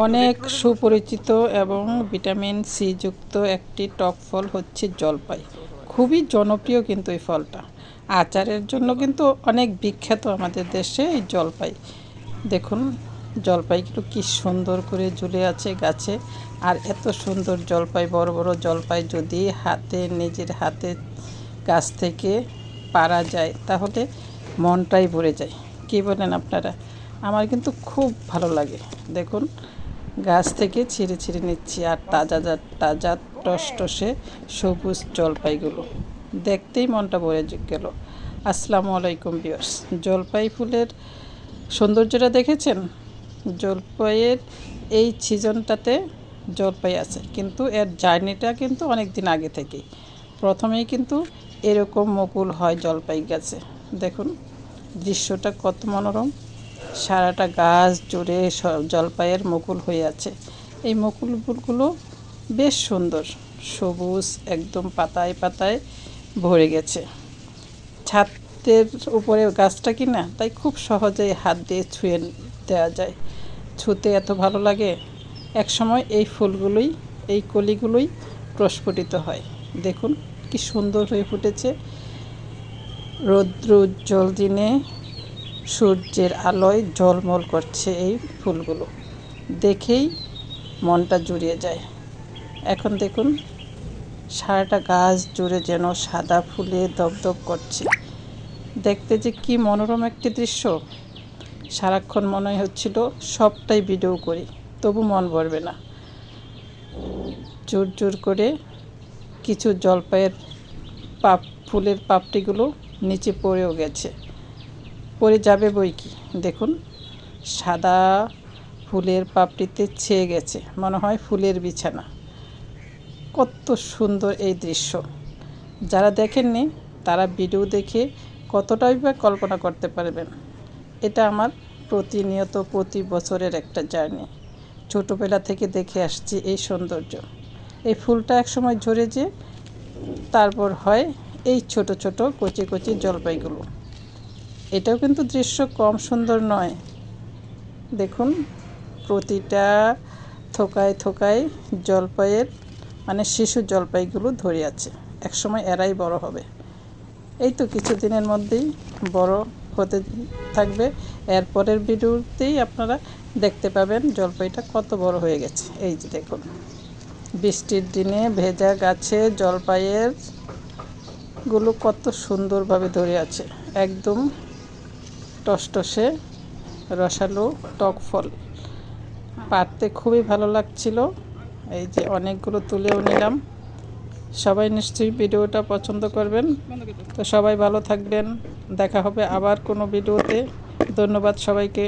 অনেক সুপরিচিত এবং ভিটামিন সি যুক্ত একটি টক ফল হচ্ছে জলপাই। খুবই জনপ্রিয় কিন্তু এই ফলটা। আচারের জন্য কিন্তু অনেক বিখ্যাত আমাদের দেশে এই জলপাই। দেখুন জলপাইগুলো কি সুন্দর করে ঝুলে আছে গাছে। আর এত সুন্দর জলপাই, বড় বড় জলপাই যদি নিজের হাতে গাছ থেকে পাড়া যায় তাহলে মনটাই ভরে যায়। কী বলেন আপনারা? আমার কিন্তু খুব ভালো লাগে। দেখুন গাছ থেকে ছিঁড়ে ছিঁড়ে নিচ্ছি, আর তাজা তাজা টসটসে সবুজ জলপাইগুলো দেখতেই মনটা ভরে গেল। আসসালামু আলাইকুম ভিউয়ার্স। জলপাই ফুলের সৌন্দর্যটা দেখেছেন? জলপাইয়ের এই সিজনটাতে জলপাই আছে, কিন্তু এর জার্নিটা কিন্তু অনেক দিন আগে থেকেই। প্রথমেই কিন্তু এরকম মুকুল হয় জলপাই গাছে। দেখুন দৃশ্যটা কত মনোরম। সারাটা গাছ জুড়ে জলপাইয়ের মুকুল হয়ে আছে। এই মুকুলগুলো বেশ সুন্দর, সবুজ, একদম পাতায় পাতায় ভরে গেছে। ছাদের উপরে গাছটা কিনা, তাই খুব সহজেই হাত দিয়ে ছুঁয়ে দেওয়া যায়। ছুঁতে এত ভালো লাগে। এক সময় এই ফুলগুলোই, এই কলিগুলোই প্রস্ফুটিত হয়। দেখুন কি সুন্দর হয়ে ফুটেছে। রৌদ্র উজ্জ্বল দিনে সূর্যের আলোয় ঝলমল করছে এই ফুলগুলো, দেখেই মনটা জুড়িয়ে যায়। এখন দেখুন সারাটা গাছ জুড়ে যেন সাদা ফুলে দপদপ করছে। দেখতে যে কি মনোরম একটি দৃশ্য। সারাক্ষণ মনে হচ্ছিল সবটাই ভিডিও করি, তবু মন ভরবে না। জোর জোর করে কিছু জলপাইয়ের ফুলের পাপড়িগুলো নিচে পড়েও গেছে, পড়ে যাবে বই কি। দেখুন সাদা ফুলের পাপড়িতে ছেয়ে গেছে, মনে হয় ফুলের বিছানা। কত সুন্দর এই দৃশ্য। যারা দেখেননি তারা ভিডিও দেখে কতটাই বা কল্পনা করতে পারবেন। এটা আমার প্রতিনিয়ত প্রতি বছরের একটা জার্নি। ছোটোবেলা থেকে দেখে আসছি এই সৌন্দর্য। এই ফুলটা একসময় ঝরে যে তারপর হয় এই ছোট ছোট কচি কচি জলপাইগুলো। এটাও কিন্তু দৃশ্য কম সুন্দর নয়। দেখুন প্রতিটা থোকায় থোকায় জলপাইয়ের শিশু জলপাইগুলো ধরে আছে। একসময় এরাই বড় হবে। এই তো কিছুদিনের মধ্যেই বড় হতে থাকবে। এরপরের ভিডিওতেই আপনারা দেখতে পাবেন জলপাইটা কত বড় হয়ে গেছে। এই যে দেখুন বৃষ্টির দিনে ভেজা গাছে জলপাইয়ের গুলো কত সুন্দরভাবে ধরে আছে। একদম টসটসে রসালো টক ফল। পাড়তে খুবই ভালো লাগছিল। এই যে অনেকগুলো তুলেও নিলাম। সবাই নিশ্চয়ই ভিডিওটা পছন্দ করবেন। তো সবাই ভালো থাকবেন। দেখা হবে আবার কোনো ভিডিওতে। ধন্যবাদ সবাইকে।